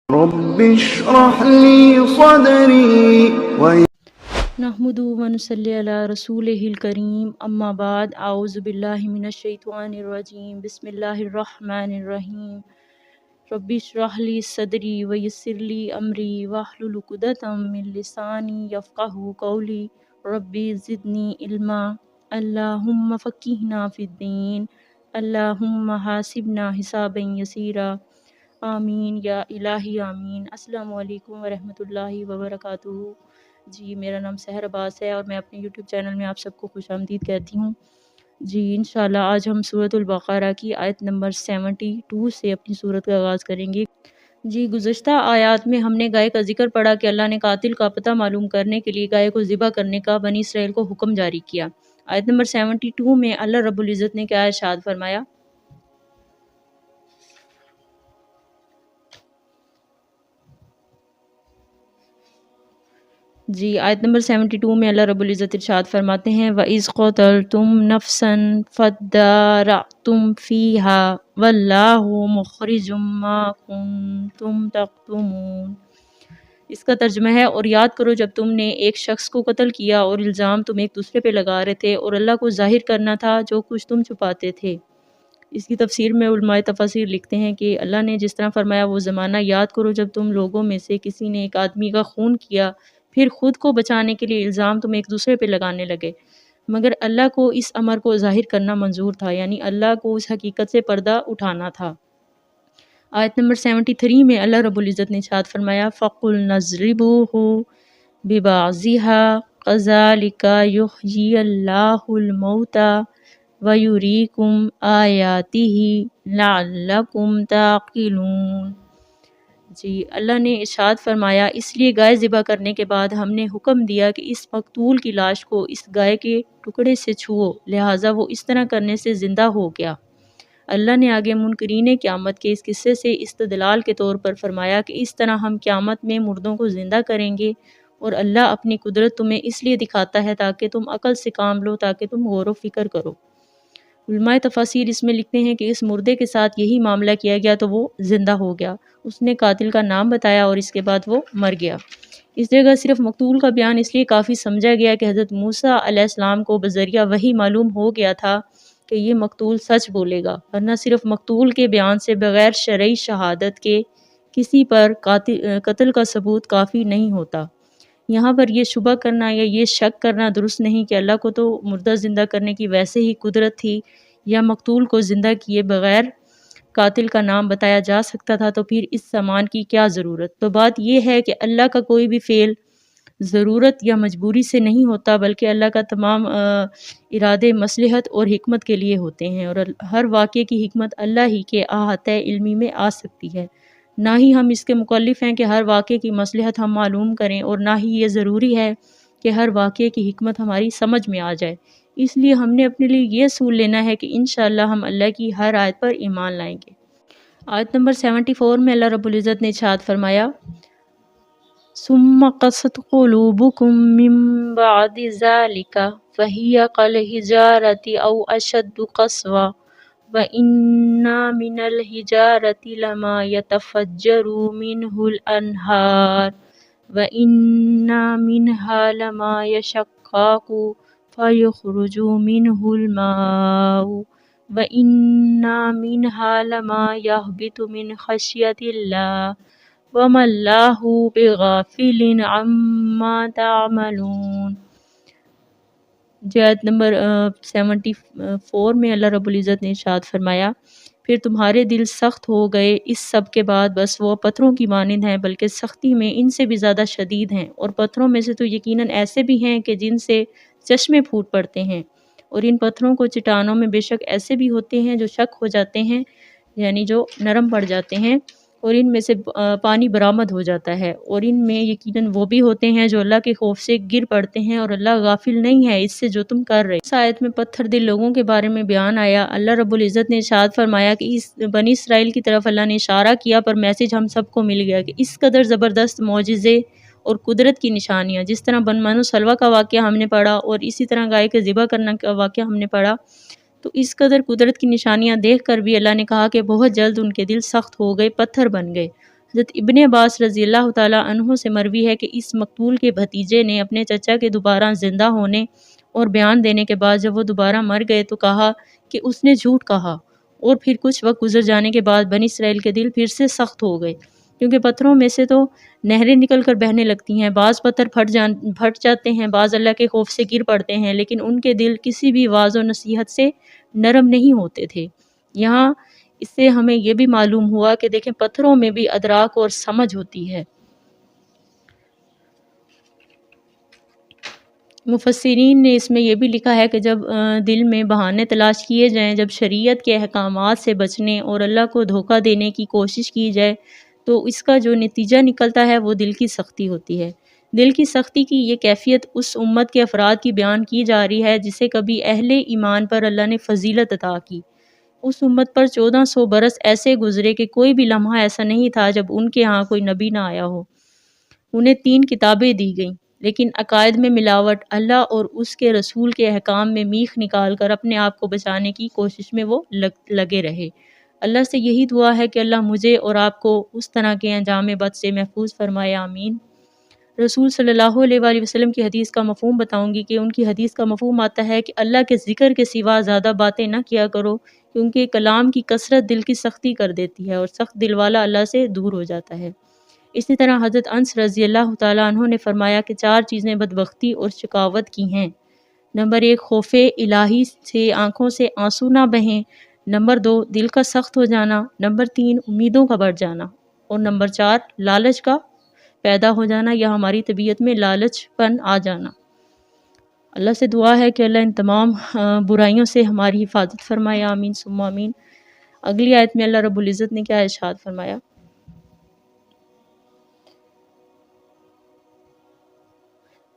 رب اشرح لي صدري نحمد و نصلی علی رسولہ الکریم اما بعد اعوذ باللہ من الشیطان الرجیم بسم اللہ الرحمن الرحیم رب اشرح لی صدری ویسر لی امری واحلل عقدۃ من لسانی یفقہوا قولی رب زدنی علما اللہم فقہنا فی الدین اللہم حاسبنا حسابا یسیرا آمین یا الہی آمین۔ السلام علیکم ورحمۃ اللہ وبرکاتہ۔ جی میرا نام سحر عباس ہے اور میں اپنے یوٹیوب چینل میں آپ سب کو خوش آمدید کہتی ہوں۔ جی انشاءاللہ آج ہم سورۃ البقرہ کی آیت نمبر 72 سے اپنی سورت کا آغاز کریں گے۔ جی گزشتہ آیات میں ہم نے گائے کا ذکر پڑھا کہ اللہ نے قاتل کا پتہ معلوم کرنے کے لیے گائے کو ذبح کرنے کا بنی اسرائیل کو حکم جاری کیا۔ آیت نمبر 72 میں اللہ رب العزت نے کیا ارشاد فرمایا؟ جی آیت نمبر 72 میں اللہ رب العزت ارشاد فرماتے ہیں وَإِذْ قَتَلْتُمْ نَفْسًا فَادَّارَأْتُمْ فِيهَا وَاللَّهُ مُخْرِجٌ مَا كُنْتُمْ تَكْتُمُونَ۔ اس کا ترجمہ ہے اور یاد کرو جب تم نے ایک شخص کو قتل کیا اور الزام تم ایک دوسرے پہ لگا رہے تھے اور اللہ کو ظاہر کرنا تھا جو کچھ تم چھپاتے تھے۔ اس کی تفسیر میں علماء تفاسیر لکھتے ہیں کہ اللہ نے جس طرح فرمایا وہ زمانہ یاد کرو جب تم لوگوں میں سے کسی نے ایک آدمی کا خون کیا، پھر خود کو بچانے کے لیے الزام تم ایک دوسرے پہ لگانے لگے، مگر اللہ کو اس امر کو ظاہر کرنا منظور تھا، یعنی اللہ کو اس حقیقت سے پردہ اٹھانا تھا۔ آیت نمبر 73 میں اللہ رب العزت نے ارشاد فرمایا فَقُلْنَا اضْرِبُوهُ بِبَعْضِهَا كَذَلِكَ يُحْيِي اللَّهُ الْمَوْتَى وَيُرِيكُمْ آيَاتِهِ لَعَلَّكُمْ تَعْقِلُونَ۔ جی اللہ نے ارشاد فرمایا اس لیے گائے ذبح کرنے کے بعد ہم نے حکم دیا کہ اس مقتول کی لاش کو اس گائے کے ٹکڑے سے چھوؤ، لہٰذا وہ اس طرح کرنے سے زندہ ہو گیا۔ اللہ نے آگے منکرین قیامت کے اس قصے سے استدلال کے طور پر فرمایا کہ اس طرح ہم قیامت میں مردوں کو زندہ کریں گے، اور اللہ اپنی قدرت تمہیں اس لیے دکھاتا ہے تاکہ تم عقل سے کام لو، تاکہ تم غور و فکر کرو۔ علماء تفاسیر اس میں لکھتے ہیں کہ اس مردے کے ساتھ یہی معاملہ کیا گیا تو وہ زندہ ہو گیا، اس نے قاتل کا نام بتایا اور اس کے بعد وہ مر گیا۔ اس جگہ صرف مقتول کا بیان اس لیے کافی سمجھا گیا کہ حضرت موسیٰ علیہ السلام کو بذریعہ وحی معلوم ہو گیا تھا کہ یہ مقتول سچ بولے گا، ورنہ صرف مقتول کے بیان سے بغیر شرعی شہادت کے کسی پر قتل کا ثبوت کافی نہیں ہوتا۔ یہاں پر یہ شبہ کرنا یا یہ شک کرنا درست نہیں کہ اللہ کو تو مردہ زندہ کرنے کی ویسے ہی قدرت تھی، یا مقتول کو زندہ کیے بغیر قاتل کا نام بتایا جا سکتا تھا، تو پھر اس سامان کی کیا ضرورت؟ تو بات یہ ہے کہ اللہ کا کوئی بھی فعل ضرورت یا مجبوری سے نہیں ہوتا، بلکہ اللہ کا تمام ارادے مصلحت اور حکمت کے لیے ہوتے ہیں، اور ہر واقعے کی حکمت اللہ ہی کے احاطہ علمی میں آ سکتی ہے۔ نہ ہی ہم اس کے مکلف ہیں کہ ہر واقعے کی مصلحت ہم معلوم کریں، اور نہ ہی یہ ضروری ہے کہ ہر واقعے کی حکمت ہماری سمجھ میں آ جائے۔ اس لیے ہم نے اپنے لیے یہ اصول لینا ہے کہ انشاءاللہ ہم اللہ کی ہر آیت پر ایمان لائیں گے۔ آیت نمبر 74 میں اللہ رب العزت نے ارشاد فرمایا ثُمَّ قَسَتْ قُلُوبُكُم مِّن بَعْدِ ذَلِكَ فَهِيَ كَالْحِجَارَةِ أَوْ أَشَدُّ قَسْوَةً وَإِنَّ مِنَ الْحِجَارَةِ لَمَا يَتَفَجَّرُ مِنْهُ الْأَنْهَارُ وَإِنَّ مِنْهَا لَمَا يَشَقَّقُ فَيُخْرَجُ مِنْهُ الْمَاءُ وَإِنَّ مِنْهَا لَمَا يَهْبِطُ مِنْ خَشْيَةِ اللَّهِ وَمَا اللَّهُ بِغَافِلٍ عَمَّا تَعْمَلُونَ۔ آیت نمبر 74 میں اللہ رب العزت نے ارشاد فرمایا پھر تمہارے دل سخت ہو گئے اس سب کے بعد، بس وہ پتھروں کی مانند ہیں، بلکہ سختی میں ان سے بھی زیادہ شدید ہیں، اور پتھروں میں سے تو یقیناً ایسے بھی ہیں کہ جن سے چشمے پھوٹ پڑتے ہیں، اور ان پتھروں کو چٹانوں میں بے شک ایسے بھی ہوتے ہیں جو شک ہو جاتے ہیں، یعنی جو نرم پڑ جاتے ہیں، اور ان میں سے پانی برآمد ہو جاتا ہے، اور ان میں یقیناً وہ بھی ہوتے ہیں جو اللہ کے خوف سے گر پڑتے ہیں، اور اللہ غافل نہیں ہے اس سے جو تم کر رہے۔ اس آیت میں پتھر دل لوگوں کے بارے میں بیان آیا۔ اللہ رب العزت نے ارشاد فرمایا کہ اس بنی اسرائیل کی طرف اللہ نے اشارہ کیا، پر میسج ہم سب کو مل گیا کہ اس قدر زبردست معجزے اور قدرت کی نشانیاں، جس طرح بن منو سلوہ کا واقعہ ہم نے پڑھا، اور اسی طرح گائے کے ذبح کرنے کا واقعہ ہم نے پڑھا، تو اس قدر قدرت کی نشانیاں دیکھ کر بھی اللہ نے کہا کہ بہت جلد ان کے دل سخت ہو گئے، پتھر بن گئے۔ حضرت ابن عباس رضی اللہ تعالیٰ عنہ سے مروی ہے کہ اس مقتول کے بھتیجے نے اپنے چچا کے دوبارہ زندہ ہونے اور بیان دینے کے بعد جب وہ دوبارہ مر گئے تو کہا کہ اس نے جھوٹ کہا، اور پھر کچھ وقت گزر جانے کے بعد بنی اسرائیل کے دل پھر سے سخت ہو گئے، کیونکہ پتھروں میں سے تو نہریں نکل کر بہنے لگتی ہیں، بعض پتھر پھٹ جاتے ہیں، بعض اللہ کے خوف سے گر پڑتے ہیں، لیکن ان کے دل کسی بھی واعظ و نصیحت سے نرم نہیں ہوتے تھے۔ یہاں اس سے ہمیں یہ بھی معلوم ہوا کہ دیکھیں پتھروں میں بھی ادراک اور سمجھ ہوتی ہے۔ مفسرین نے اس میں یہ بھی لکھا ہے کہ جب دل میں بہانے تلاش کیے جائیں، جب شریعت کے احکامات سے بچنے اور اللہ کو دھوکہ دینے کی کوشش کی جائے تو اس کا جو نتیجہ نکلتا ہے وہ دل کی سختی ہوتی ہے۔ دل کی سختی کی یہ کیفیت اس امت کے افراد کی بیان کی جا رہی ہے جسے کبھی اہل ایمان پر اللہ نے فضیلت عطا کی۔ اس امت پر 1400 برس ایسے گزرے کہ کوئی بھی لمحہ ایسا نہیں تھا جب ان کے ہاں کوئی نبی نہ آیا ہو۔ انہیں 3 کتابیں دی گئیں، لیکن عقائد میں ملاوٹ، اللہ اور اس کے رسول کے احکام میں میخ نکال کر اپنے آپ کو بچانے کی کوشش میں وہ لگے رہے۔ اللہ سے یہی دعا ہے کہ اللہ مجھے اور آپ کو اس طرح کے انجام بد سے محفوظ فرمائے، آمین۔ رسول صلی اللہ علیہ وآلہ وسلم کی حدیث کا مفہوم بتاؤں گی کہ ان کی حدیث کا مفہوم آتا ہے کہ اللہ کے ذکر کے سوا زیادہ باتیں نہ کیا کرو، کیونکہ کلام کی کثرت دل کی سختی کر دیتی ہے اور سخت دل والا اللہ سے دور ہو جاتا ہے۔ اسی طرح حضرت انس رضی اللہ تعالیٰ عنہ نے فرمایا کہ 4 چیزیں بدبختی اور شقاوت کی ہیں۔ نمبر 1 خوف الہی سے آنکھوں سے آنسو نہ بہیں، نمبر 2 دل کا سخت ہو جانا، نمبر 3 امیدوں کا بڑھ جانا، اور نمبر 4 لالچ کا پیدا ہو جانا یا ہماری طبیعت میں لالچ پن آ جانا۔ اللہ سے دعا ہے کہ اللہ ان تمام برائیوں سے ہماری حفاظت فرمائے، آمین ثم آمین۔ اگلی آیت میں اللہ رب العزت نے کیا ارشاد فرمایا؟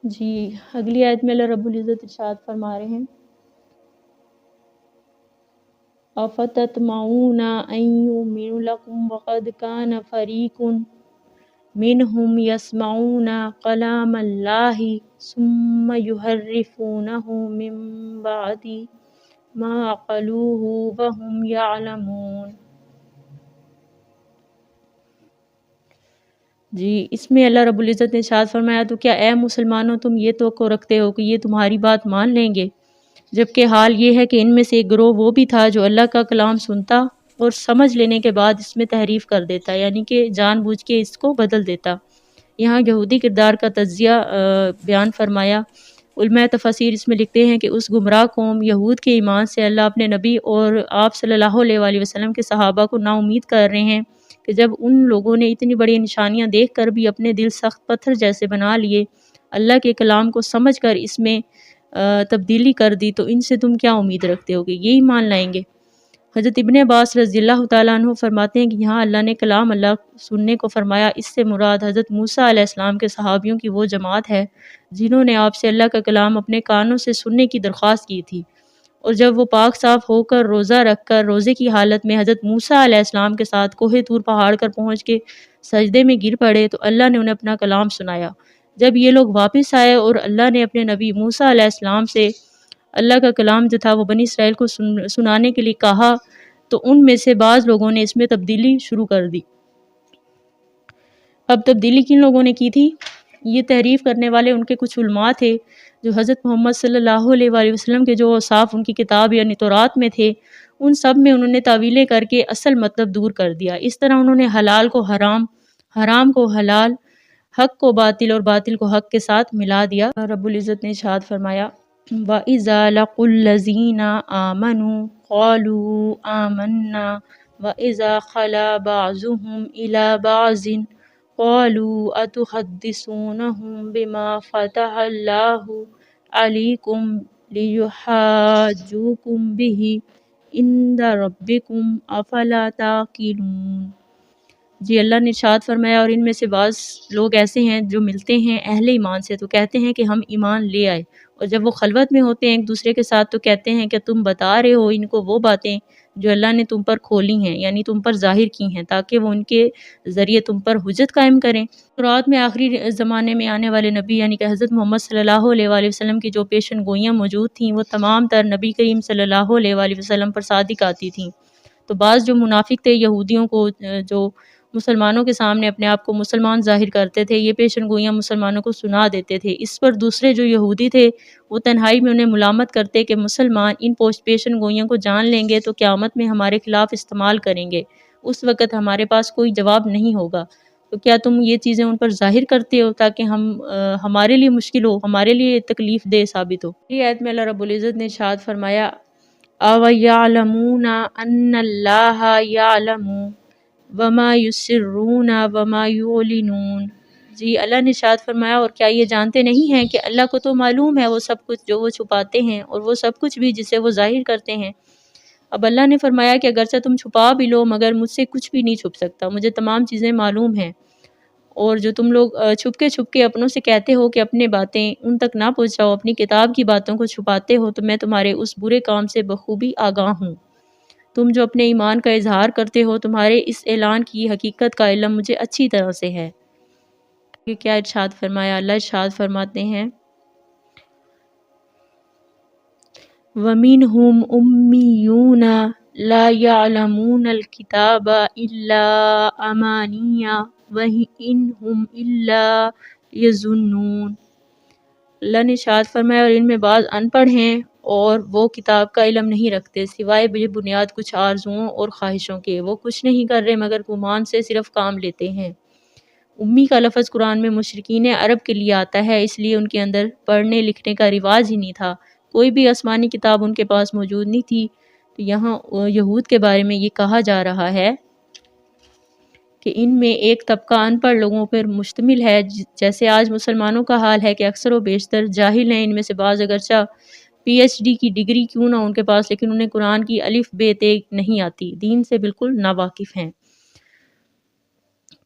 جی اگلی آیت میں اللہ رب العزت ارشاد فرما رہے ہیں أَفَتَطْمَعُونَ أَن يُؤْمِنُوا لَكُمْ وَقَدْ كَانَ فَرِيقٌ مِّنْهُمْ يَسْمَعُونَ كَلَامَ اللَّهِ ثُمَّ يُحَرِّفُونَهُ مِن بَعْدِ مَا عَقَلُوهُ وَهُمْ يَعْلَمُونَ۔ جی اس میں اللہ رب العزت نے ارشاد فرمایا تو کیا اے مسلمانوں تم یہ توقع رکھتے ہو کہ یہ تمہاری بات مان لیں گے، جبکہ حال یہ ہے کہ ان میں سے ایک گروہ وہ بھی تھا جو اللہ کا کلام سنتا اور سمجھ لینے کے بعد اس میں تحریف کر دیتا، یعنی کہ جان بوجھ کے اس کو بدل دیتا۔ یہاں یہودی کردار کا تجزیہ بیان فرمایا۔ علماء تفاسیر اس میں لکھتے ہیں کہ اس گمراہ قوم یہود کے ایمان سے اللہ اپنے نبی اور آپ صلی اللہ علیہ وآلہ وسلم کے صحابہ کو نا امید کر رہے ہیں کہ جب ان لوگوں نے اتنی بڑی نشانیاں دیکھ کر بھی اپنے دل سخت پتھر جیسے بنا لیے، اللہ کے کلام کو سمجھ کر اس میں تبدیلی کر دی، تو ان سے تم کیا امید رکھتے ہو کہ یہی مان لائیں گے؟ حضرت ابن عباس رضی اللہ تعالیٰ عنہ فرماتے ہیں کہ یہاں اللہ نے کلام اللہ سننے کو فرمایا، اس سے مراد حضرت موسیٰ علیہ السلام کے صحابیوں کی وہ جماعت ہے جنہوں نے آپ سے اللہ کا کلام اپنے کانوں سے سننے کی درخواست کی تھی، اور جب وہ پاک صاف ہو کر روزہ رکھ کر روزے کی حالت میں حضرت موسیٰ علیہ السلام کے ساتھ کوہ طور پہاڑ پر پہنچ کے سجدے میں گر پڑے تو اللہ نے انہیں اپنا کلام سنایا۔ جب یہ لوگ واپس آئے اور اللہ نے اپنے نبی موسیٰ علیہ السلام سے اللہ کا کلام جو تھا وہ بنی اسرائیل کو سنانے کے لیے کہا تو ان میں سے بعض لوگوں نے اس میں تبدیلی شروع کر دی۔ اب تبدیلی کن لوگوں نے کی تھی؟ یہ تحریف کرنے والے ان کے کچھ علماء تھے جو حضرت محمد صلی اللہ علیہ وآلہ وسلم کے جو اوصاف ان کی کتاب یعنی تورات میں تھے ان سب میں انہوں نے تعویلیں کر کے اصل مطلب دور کر دیا۔ اس طرح انہوں نے حلال کو حرام، حرام کو حلال، حق کو باطل اور باطل کو حق کے ساتھ ملا دیا۔ رب العزت نے ارشاد فرمایا وَإِذَا لَقُوا الَّذِينَ آمَنُوا قَالُوا آمَنَّا وَإِذَا خَلَا بَعْضُهُمْ إِلَى بَعْضٍ قَالُوا أَتُحَدِّثُونَهُم بِمَا فَتَحَ اللَّهُ عَلَيْكُمْ لِيُحَاجُّوكُم بِهِ عِندَ رَبِّكُمْ أَفَلَا تَعْقِلُونَ۔ جی اللہ نے ارشاد فرمایا اور ان میں سے بعض لوگ ایسے ہیں جو ملتے ہیں اہل ایمان سے تو کہتے ہیں کہ ہم ایمان لے آئے، اور جب وہ خلوت میں ہوتے ہیں ایک دوسرے کے ساتھ تو کہتے ہیں کہ تم بتا رہے ہو ان کو وہ باتیں جو اللہ نے تم پر کھولی ہیں، یعنی تم پر ظاہر کی ہیں، تاکہ وہ ان کے ذریعے تم پر حجت قائم کریں۔ تورات میں آخری زمانے میں آنے والے نبی یعنی کہ حضرت محمد صلی اللہ علیہ وآلہ وسلم کی جو پیشن گوئیاں موجود تھیں وہ تمام تر نبی کریم صلی اللہ علیہ وآلہ وسلم پر صادق آتی تھیں۔ تو بعض جو منافق تھے یہودیوں کو جو مسلمانوں کے سامنے اپنے آپ کو مسلمان ظاہر کرتے تھے، یہ پیشن گوئیاں مسلمانوں کو سنا دیتے تھے۔ اس پر دوسرے جو یہودی تھے وہ تنہائی میں انہیں ملامت کرتے کہ مسلمان ان پیشن گوئیوں کو جان لیں گے تو قیامت میں ہمارے خلاف استعمال کریں گے، اس وقت ہمارے پاس کوئی جواب نہیں ہوگا، تو کیا تم یہ چیزیں ان پر ظاہر کرتے ہو تاکہ ہمارے لیے مشکل ہو، ہمارے لیے تکلیف دہ ثابت ہو۔ یہ آیت میں اللہ رب العزت نے ارشاد فرمایا أَوَيَعْلَمُونَ أَنَّ اللَّهَ يَعْلَمُ وَمَا يُسِرُّونَ وَمَا يُعْلِنُونَ۔ جی اللہ نے ارشاد فرمایا اور کیا یہ جانتے نہیں ہیں کہ اللہ کو تو معلوم ہے وہ سب کچھ جو وہ چھپاتے ہیں اور وہ سب کچھ بھی جسے وہ ظاہر کرتے ہیں۔ اب اللہ نے فرمایا کہ اگرچہ تم چھپا بھی لو مگر مجھ سے کچھ بھی نہیں چھپ سکتا، مجھے تمام چیزیں معلوم ہیں، اور جو تم لوگ چھپ کے اپنوں سے کہتے ہو کہ اپنے باتیں ان تک نہ پہنچاؤ، اپنی کتاب کی باتوں کو چھپاتے ہو، تو میں تمہارے اس برے کام سے بخوبی آگاہ ہوں۔ تم جو اپنے ایمان کا اظہار کرتے ہو، تمہارے اس اعلان کی حقیقت کا علم مجھے اچھی طرح سے ہے۔ کہ کیا ارشاد فرمایا؟ اللہ ارشاد فرماتے ہیں وَمِنْهُمْ أُمِّيُّونَ لَا يَعْلَمُونَ الْكِتَابَ إِلَّا أَمَانِيَّ وَإِنْ هُمْ إِلَّا يَظُنُّونَ۔ اللہ نے ارشاد فرمایا اور ان میں بعض ان پڑھ ہیں اور وہ کتاب کا علم نہیں رکھتے سوائے بے بنیاد کچھ آرزوؤں اور خواہشوں کے، وہ کچھ نہیں کر رہے مگر گمان سے صرف کام لیتے ہیں۔ امی کا لفظ قرآن میں مشرکین عرب کے لیے آتا ہے، اس لیے ان کے اندر پڑھنے لکھنے کا رواج ہی نہیں تھا، کوئی بھی آسمانی کتاب ان کے پاس موجود نہیں تھی۔ تو یہاں یہود کے بارے میں یہ کہا جا رہا ہے کہ ان میں ایک طبقہ ان پڑھ لوگوں پر مشتمل ہے، جیسے آج مسلمانوں کا حال ہے کہ اکثر و بیشتر جاہل ہیں، ان میں سے بعض اگرچہ پی ایچ ڈی کی ڈگری کیوں نہ ان کے پاس، لیکن انہیں قرآن کی الف بے تے نہیں آتی، دین سے بالکل ناواقف ہیں۔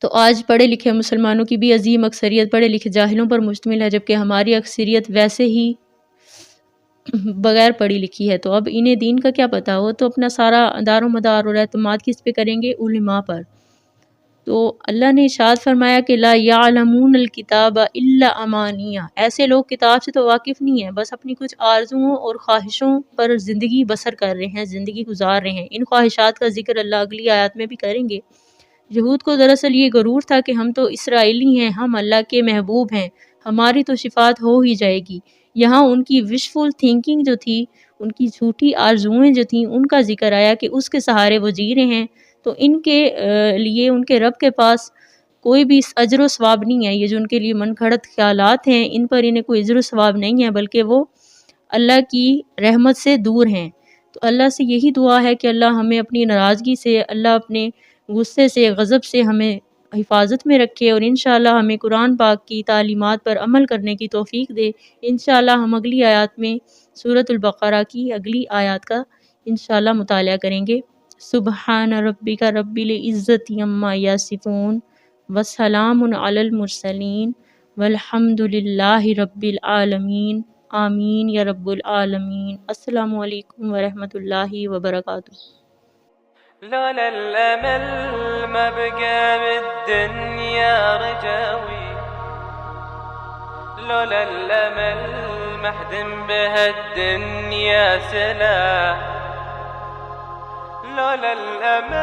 تو آج پڑھے لکھے مسلمانوں کی بھی عظیم اکثریت پڑھے لکھے جاہلوں پر مشتمل ہے، جبکہ ہماری اکثریت ویسے ہی بغیر پڑھی لکھی ہے، تو اب انہیں دین کا کیا پتہ، وہ تو اپنا سارا دار و مدار اور اعتماد کس پہ کریں گے؟ علماء پر۔ تو اللہ نے ارشاد فرمایا کہ لا یعلمون الکتاب الا امانیہ، ایسے لوگ کتاب سے تو واقف نہیں ہیں، بس اپنی کچھ آرزوؤں اور خواہشوں پر زندگی بسر کر رہے ہیں، زندگی گزار رہے ہیں۔ ان خواہشات کا ذکر اللہ اگلی آیات میں بھی کریں گے۔ یہود کو دراصل یہ غرور تھا کہ ہم تو اسرائیلی ہیں، ہم اللہ کے محبوب ہیں، ہماری تو شفاعت ہو ہی جائے گی۔ یہاں ان کی وشفل تھنکنگ جو تھی، ان کی جھوٹی آرزوئیں جو تھیں، ان کا ذکر آیا کہ اس کے سہارے وہ جی رہے ہیں، تو ان کے لیے ان کے رب کے پاس کوئی بھی اجر و ثواب نہیں ہے۔ یہ جو ان کے لیے من گھڑت خیالات ہیں، ان پر انہیں کوئی اجر و ثواب نہیں ہے، بلکہ وہ اللہ کی رحمت سے دور ہیں۔ تو اللہ سے یہی دعا ہے کہ اللہ ہمیں اپنی ناراضگی سے، اللہ اپنے غصے سے، غضب سے ہمیں حفاظت میں رکھے، اور انشاءاللہ ہمیں قرآن پاک کی تعلیمات پر عمل کرنے کی توفیق دے۔ انشاءاللہ ہم اگلی آیات میں سورۃ البقرہ کی اگلی آیات کا انشاءاللہ مطالعہ کریں گے۔ سبحان ربک رب العزت عما یصفون وسلام علی المرسلین والحمد للہ رب العالمین، آمین یا رب العالمین۔ السلام علیکم ورحمۃ اللہ وبرکاتہ۔ لولا الأمل ما بقى بالدنيا رجاوي، لولا الأمل ما احدم بها الدنيا سلاح، لولا الأمل